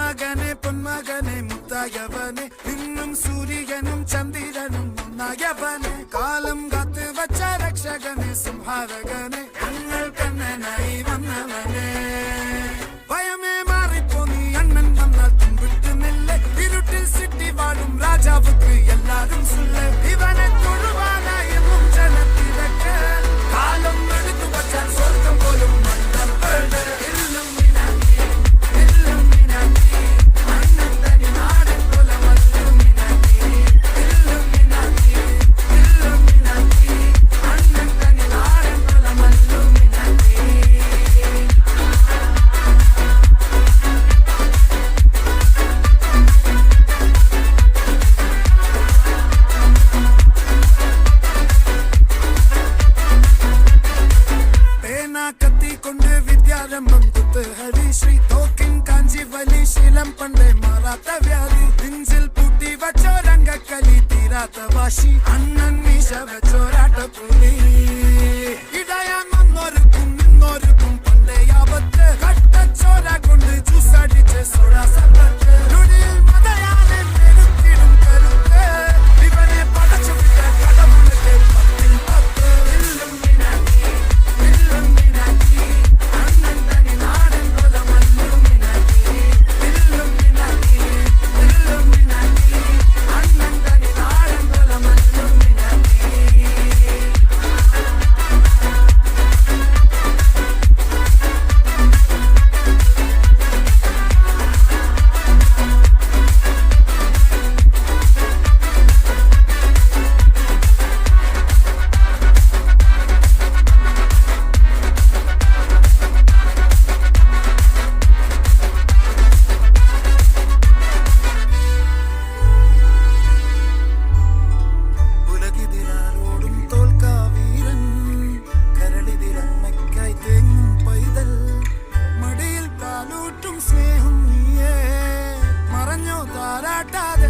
മകനെ പൊന്മകനെ മുത്തായവനെ ഇന്നും സൂര്യനും ചന്ദ്രനും ഒന്നായവനെ കാലം കാത്ത് വച്ച രക്ഷകനെ സംഹാരകനെ ഞങ്ങൾ കണ്ണനായി വന്നവനെ ഭയമേ മാറിപ്പോ നീ അണ്ണൻ വന്നാൽ തുമ്പിട്ടുന്നില്ല ഇരുട്ടിൽ സിറ്റി വാടും രാജാവുക്ക് എല്ലാരും സുല്ല ഇവനെ തൊഴുവാനായി ജനത്തിരക്ക് കാലം എടുത്തു വച്ചാൽ സ്വർഗം പോലും വിദ്യാരംഭം കുത്ത് ഹരി ശ്രീ തോക്കിൻ കാഞ്ചി വലി ശീലം പണ്ടേ മാറാത്ത വ്യാധി നെഞ്ചിൽ പൂട്ടി വച്ചോരംഗക്കലി തീരാത്ത വാശി അണ്ണൻ മീശ വെച്ചോരാട്ട പുലി ഇടയാൻ വന്നോർക്കും നിന്നോർക്കും പണ്ടേ ആപത്ത് കട്ടച്ചോര കൊണ്ട് ജ്യൂസടിച്ച് സോഡാ സർബത്ത് നുടിയിൽ മതയാലെ മെരുത്തിടും കരുത്ത് ഇവനെ പടച്ചു വിട്ട കടമുളക്കെ പത്തിൽ പത്ത് സ്നേഹം നീയേ മറഞ്ഞോ താരാട്ടാതെ